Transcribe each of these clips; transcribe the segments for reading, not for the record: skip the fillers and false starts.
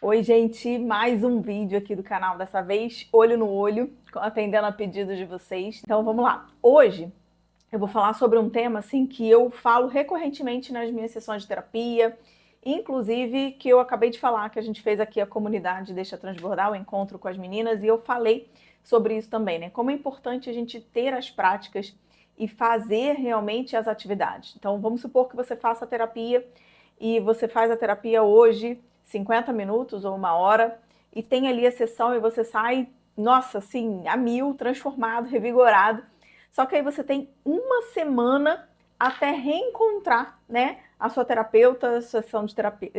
Oi, gente, mais um vídeo aqui do canal, dessa vez olho no olho, atendendo a pedidos de vocês. Então vamos lá. Hoje eu vou falar sobre um tema assim que eu falo recorrentemente nas minhas sessões de terapia, inclusive que eu acabei de falar que a gente fez aqui a comunidade Deixa Transbordar, o encontro com as meninas, e eu falei sobre isso também, né? Como é importante a gente ter as práticas e fazer realmente as atividades. Então vamos supor que você faça a terapia e você faz a terapia hoje 50 minutos ou uma hora, e tem ali a sessão e você sai, nossa, assim, a mil, transformado, revigorado. Só que aí você tem uma semana até reencontrar, né, a sua terapeuta, sessão de terapia,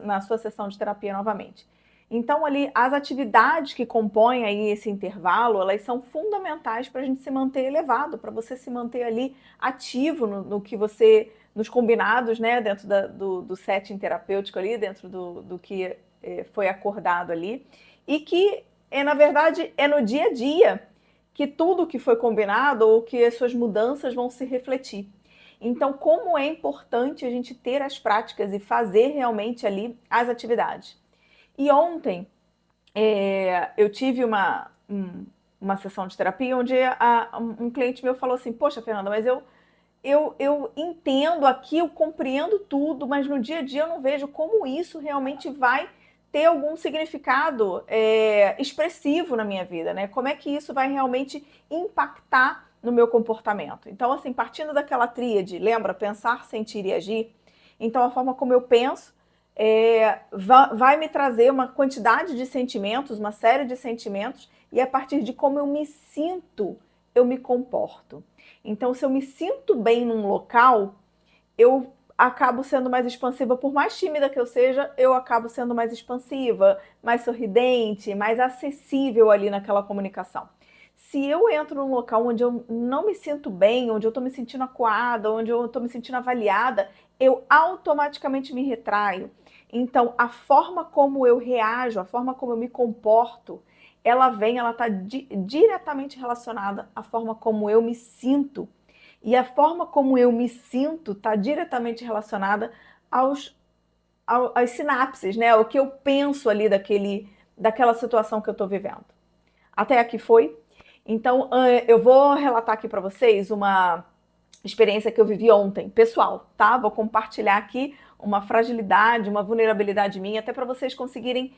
na sua sessão de terapia novamente. Então ali as atividades que compõem aí esse intervalo, elas são fundamentais para a gente se manter elevado, para você se manter ali ativo no que você, nos combinados, né, dentro do setting terapêutico ali, dentro do que foi acordado ali, e que na verdade é no dia a dia que tudo que foi combinado ou que as suas mudanças vão se refletir. Então, como é importante a gente ter as práticas e fazer realmente ali as atividades. E ontem eu tive uma sessão de terapia onde um cliente meu falou assim: Poxa, Fernanda, mas eu entendo aqui, eu compreendo tudo, mas no dia a dia eu não vejo como isso realmente vai ter algum significado expressivo na minha vida, né? Como é que isso vai realmente impactar no meu comportamento? Então, assim, partindo daquela tríade, lembra? Pensar, sentir e agir. Então, a forma como eu penso vai me trazer uma quantidade de sentimentos, uma série de sentimentos, e a partir de como eu me sinto, eu me comporto. Então, se eu me sinto bem num local, eu acabo sendo mais expansiva. Por mais tímida que eu seja, eu acabo sendo mais expansiva, mais sorridente, mais acessível ali naquela comunicação. Se eu entro num local onde eu não me sinto bem, onde eu estou me sentindo acuada, onde eu estou me sentindo avaliada, eu automaticamente me retraio. Então, a forma como eu reajo, a forma como eu me comporto, ela está diretamente relacionada à forma como eu me sinto. E a forma como eu me sinto está diretamente relacionada às sinapses, né? O que eu penso ali daquela situação que eu estou vivendo. Até aqui foi? Então, eu vou relatar aqui para vocês uma experiência que eu vivi ontem, pessoal, tá? Vou compartilhar aqui uma fragilidade, uma vulnerabilidade minha, até para vocês conseguirem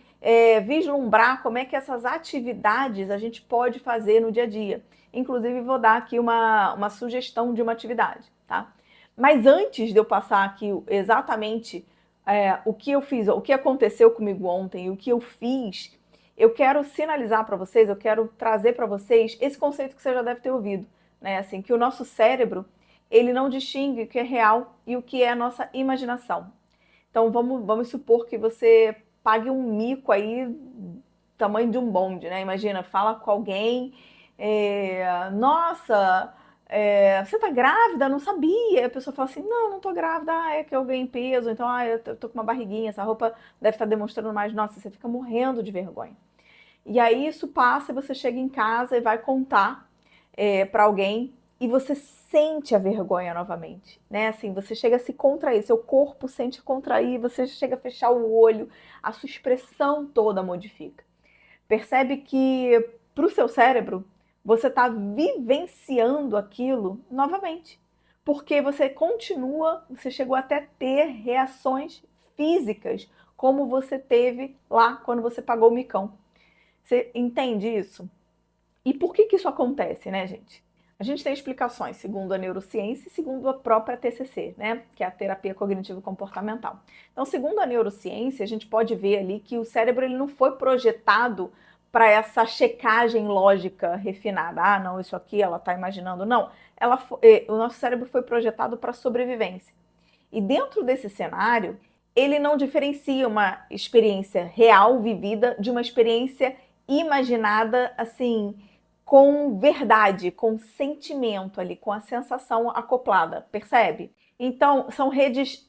vislumbrar como é que essas atividades a gente pode fazer no dia a dia. Inclusive, vou dar aqui uma sugestão de uma atividade, tá? Mas antes de eu passar aqui exatamente o que eu fiz, o que aconteceu comigo ontem e o que eu fiz, eu quero sinalizar para vocês, eu quero trazer para vocês esse conceito que você já deve ter ouvido, né? Assim, que o nosso cérebro, ele não distingue o que é real e o que é a nossa imaginação. Então vamos supor que você pague um mico aí, tamanho de um bonde, né? Imagina, fala com alguém, nossa, você tá grávida? Não sabia. A pessoa fala assim, não tô grávida, é que eu ganhei peso, então eu tô com uma barriguinha, essa roupa deve estar demonstrando mais. Nossa, você fica morrendo de vergonha. E aí isso passa e você chega em casa e vai contar para alguém e você sente a vergonha novamente, né? Assim, você chega a se contrair, seu corpo sente contrair, você chega a fechar o olho, a sua expressão toda modifica. Percebe que para o seu cérebro você está vivenciando aquilo novamente, porque você continua, você chegou até ter reações físicas como você teve lá quando você pagou o micão. Você entende isso? E por que isso acontece, né, gente? A gente tem explicações segundo a neurociência e segundo a própria TCC, né, que é a terapia cognitivo-comportamental. Então, segundo a neurociência, a gente pode ver ali que o cérebro ele não foi projetado para essa checagem lógica refinada. Ah, não, isso aqui ela está imaginando. Não, o nosso cérebro foi projetado para sobrevivência. E dentro desse cenário, ele não diferencia uma experiência real vivida de uma experiência imaginada, assim, com verdade, com sentimento ali, com a sensação acoplada, percebe? Então, são redes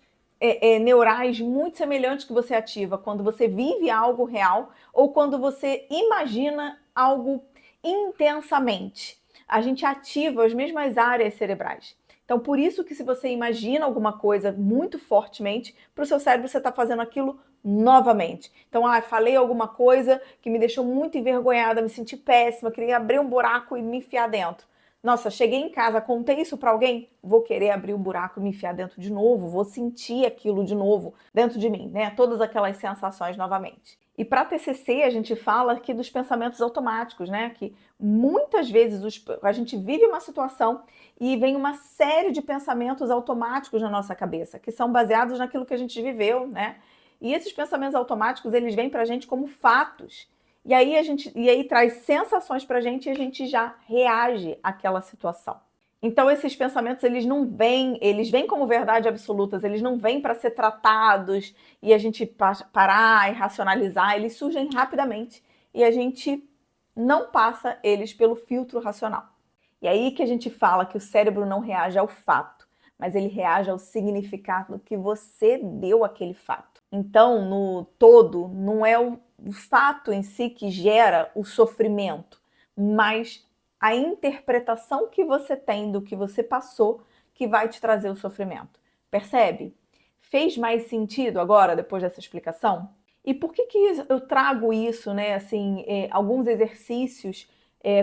neurais muito semelhantes que você ativa quando você vive algo real ou quando você imagina algo intensamente. A gente ativa as mesmas áreas cerebrais. Então, por isso que se você imagina alguma coisa muito fortemente, para o seu cérebro você está fazendo aquilo novamente. Então, falei alguma coisa que me deixou muito envergonhada, me senti péssima, queria abrir um buraco e me enfiar dentro. Nossa, cheguei em casa, contei isso para alguém, vou querer abrir um buraco e me enfiar dentro de novo, vou sentir aquilo de novo dentro de mim, né? Todas aquelas sensações novamente. E para TCC, a gente fala aqui dos pensamentos automáticos, né? Que muitas vezes a gente vive uma situação e vem uma série de pensamentos automáticos na nossa cabeça, que são baseados naquilo que a gente viveu, né? E esses pensamentos automáticos, eles vêm para a gente como fatos. E aí traz sensações para a gente e a gente já reage àquela situação. Então esses pensamentos, eles vêm como verdade absolutas, eles não vêm para ser tratados e a gente parar e racionalizar, eles surgem rapidamente e a gente não passa eles pelo filtro racional. E aí que a gente fala que o cérebro não reage ao fato, mas ele reage ao significado que você deu àquele fato. Então, no todo, não é o fato em si que gera o sofrimento, mas a interpretação que você tem do que você passou que vai te trazer o sofrimento. Percebe? Fez mais sentido agora, depois dessa explicação? E por que eu trago isso, né? Assim, alguns exercícios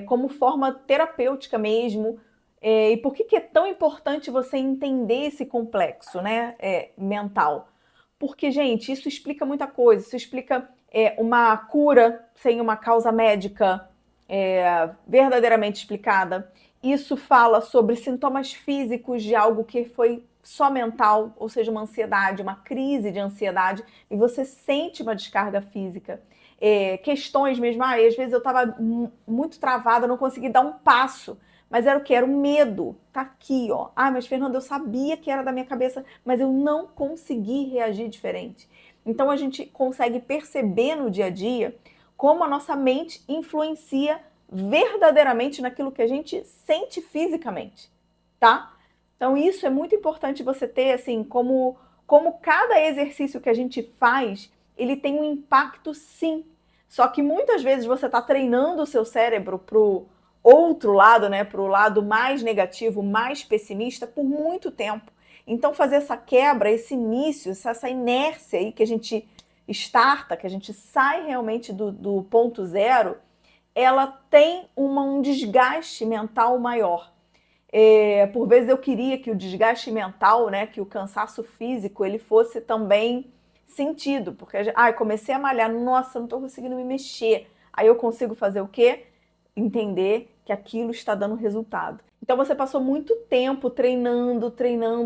como forma terapêutica mesmo. E por que é tão importante você entender esse complexo, né, mental? Porque, gente, isso explica muita coisa. Isso explica uma cura sem uma causa médica verdadeiramente explicada. Isso fala sobre sintomas físicos de algo que foi só mental, ou seja, uma ansiedade, uma crise de ansiedade, e você sente uma descarga física. Questões mesmo, às vezes eu estava muito travada, não consegui dar um passo, mas era o que? Era o medo. Tá aqui, ó. Mas Fernanda, eu sabia que era da minha cabeça, mas eu não consegui reagir diferente. Então a gente consegue perceber no dia a dia como a nossa mente influencia verdadeiramente naquilo que a gente sente fisicamente, tá? Então isso é muito importante você ter, assim, como cada exercício que a gente faz, ele tem um impacto sim. Só que muitas vezes você está treinando o seu cérebro pro outro lado, né, para o lado mais negativo, mais pessimista, por muito tempo. Então, fazer essa quebra, esse início, essa inércia aí que a gente starta, que a gente sai realmente do ponto zero, ela tem um desgaste mental maior. Por vezes eu queria que o desgaste mental, né, que o cansaço físico, ele fosse também sentido, porque comecei a malhar, nossa, não estou conseguindo me mexer. Aí eu consigo fazer o quê? Entender que aquilo está dando resultado. Então você passou muito tempo treinando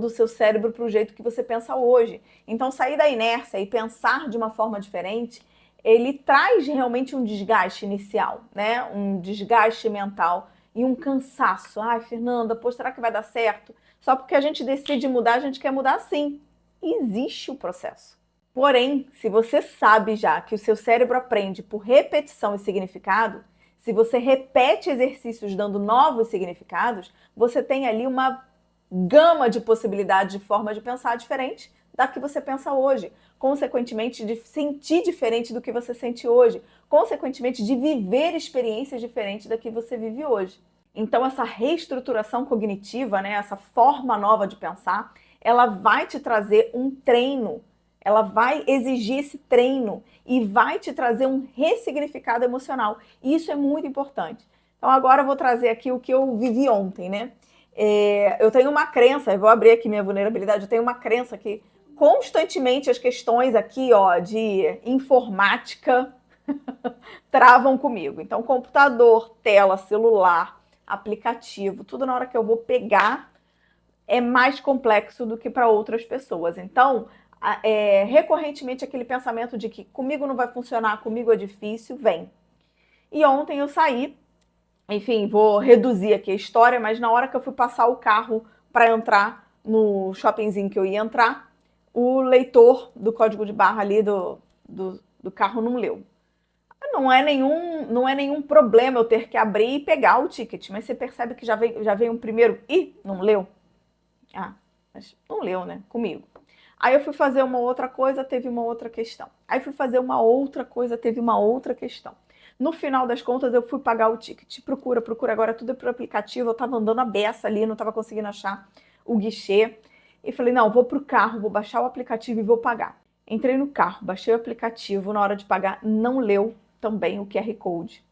o seu cérebro para o jeito que você pensa hoje. Então sair da inércia e pensar de uma forma diferente, ele traz realmente um desgaste inicial, né? Um desgaste mental e um cansaço. Fernanda, será que vai dar certo? Só porque a gente decide mudar, a gente quer mudar sim. Existe o processo. Porém, se você sabe já que o seu cérebro aprende por repetição e significado, se você repete exercícios dando novos significados, você tem ali uma gama de possibilidades de forma de pensar diferente da que você pensa hoje. Consequentemente, de sentir diferente do que você sente hoje. Consequentemente, de viver experiências diferentes da que você vive hoje. Então, essa reestruturação cognitiva, né, essa forma nova de pensar, ela vai te trazer um treino. Ela vai exigir esse treino e vai te trazer um ressignificado emocional. E isso é muito importante. Então agora eu vou trazer aqui o que eu vivi ontem, né? Eu tenho uma crença, eu vou abrir aqui minha vulnerabilidade, eu tenho uma crença que constantemente as questões aqui, ó, de informática travam comigo. Então computador, tela, celular, aplicativo, tudo na hora que eu vou pegar é mais complexo do que para outras pessoas. Então, recorrentemente aquele pensamento de que comigo não vai funcionar, comigo é difícil, vem. E ontem eu saí, enfim, vou reduzir aqui a história, mas na hora que eu fui passar o carro para entrar no shoppingzinho que eu ia entrar, o leitor do código de barra ali do carro não leu. Não é nenhum problema eu ter que abrir e pegar o ticket, mas você percebe que já veio um primeiro, não leu? Mas não leu, né? Comigo. Aí eu fui fazer uma outra coisa, teve uma outra questão. Aí fui fazer uma outra coisa, teve uma outra questão. No final das contas, eu fui pagar o ticket. Procura, agora tudo é por aplicativo. Eu tava andando a beça ali, não tava conseguindo achar o guichê. E falei, não, vou pro carro, vou baixar o aplicativo e vou pagar. Entrei no carro, baixei o aplicativo, na hora de pagar não leu também o QR Code.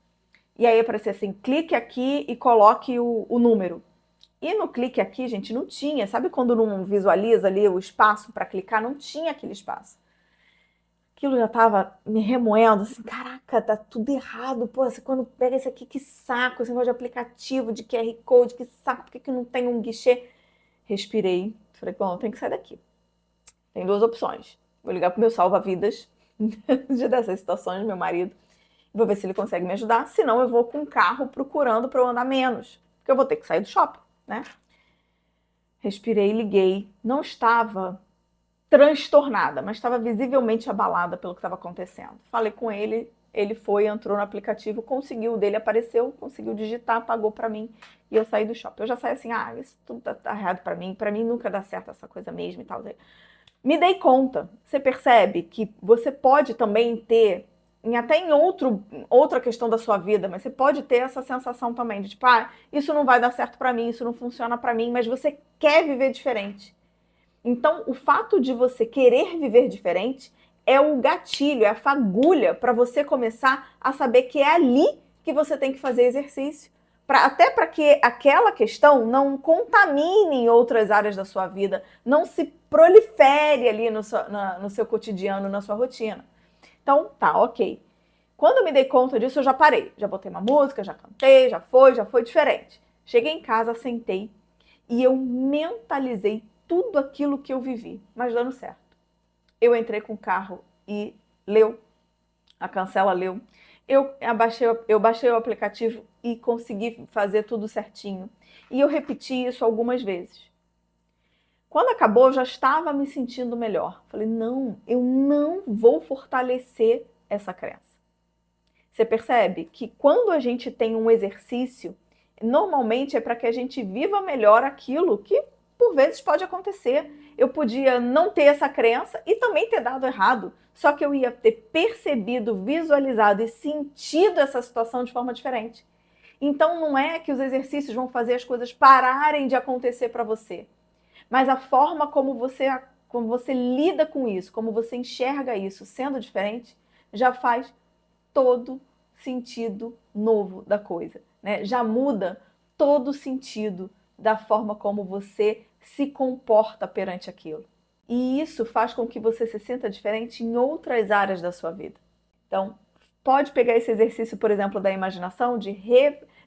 E aí aparecia assim, clique aqui e coloque o número. E no clique aqui, gente, não tinha. Sabe quando não visualiza ali o espaço para clicar? Não tinha aquele espaço. Aquilo já estava me remoendo, assim, caraca, tá tudo errado. Pô, quando pega esse aqui, que saco, esse negócio de aplicativo, de QR Code, que saco, por que não tem um guichê? Respirei, falei, bom, tem que sair daqui. Tem duas opções. Vou ligar pro meu salva-vidas de dessas situações, meu marido. Vou ver se ele consegue me ajudar. Senão eu vou com o carro procurando para eu andar menos. Porque eu vou ter que sair do shopping, né? Respirei, liguei. Não estava transtornada, mas estava visivelmente abalada pelo que estava acontecendo. Falei com ele, ele foi, entrou no aplicativo, conseguiu, o dele apareceu, conseguiu digitar, pagou para mim e eu saí do shopping. Eu já saí assim, isso tudo tá errado para mim nunca dá certo essa coisa mesmo e tal. Me dei conta, você percebe que você pode também ter, até em outra questão da sua vida, mas você pode ter essa sensação também de tipo, isso não vai dar certo para mim, isso não funciona para mim, mas você quer viver diferente. Então, o fato de você querer viver diferente é o gatilho, é a fagulha para você começar a saber que é ali que você tem que fazer exercício. Até para que aquela questão não contamine outras áreas da sua vida, não se prolifere ali no seu cotidiano, na sua rotina. Então, tá, ok. Quando eu me dei conta disso, eu já parei. Já botei uma música, já cantei, já foi diferente. Cheguei em casa, sentei e eu mentalizei tudo aquilo que eu vivi, mas dando certo. Eu entrei com o carro e leu, a cancela leu. Eu baixei o aplicativo e consegui fazer tudo certinho. E eu repeti isso algumas vezes. Quando acabou, eu já estava me sentindo melhor. Falei, não, eu não vou fortalecer essa crença. Você percebe que quando a gente tem um exercício, normalmente é para que a gente viva melhor aquilo que por vezes pode acontecer. Eu podia não ter essa crença e também ter dado errado, só que eu ia ter percebido, visualizado e sentido essa situação de forma diferente. Então não é que os exercícios vão fazer as coisas pararem de acontecer para você, mas a forma como você lida com isso, como você enxerga isso sendo diferente, já faz todo sentido novo da coisa, né? Já muda todo o sentido da forma como você se comporta perante aquilo. E isso faz com que você se sinta diferente em outras áreas da sua vida. Então, pode pegar esse exercício, por exemplo, da imaginação, de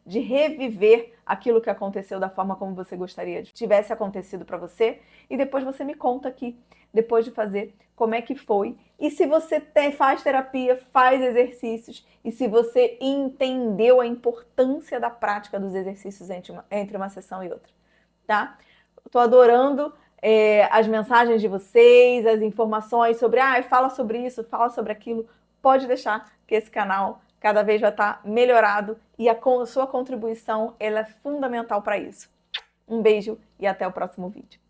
reviver aquilo que aconteceu da forma como você gostaria de tivesse acontecido para você, e depois você me conta aqui, depois de fazer, como é que foi. E se você faz terapia, faz exercícios, e se você entendeu a importância da prática dos exercícios entre uma sessão e outra, tá? Estou adorando as mensagens de vocês, as informações sobre, fala sobre isso, fala sobre aquilo. Pode deixar que esse canal cada vez vai estar melhorado e a sua contribuição ela é fundamental para isso. Um beijo e até o próximo vídeo.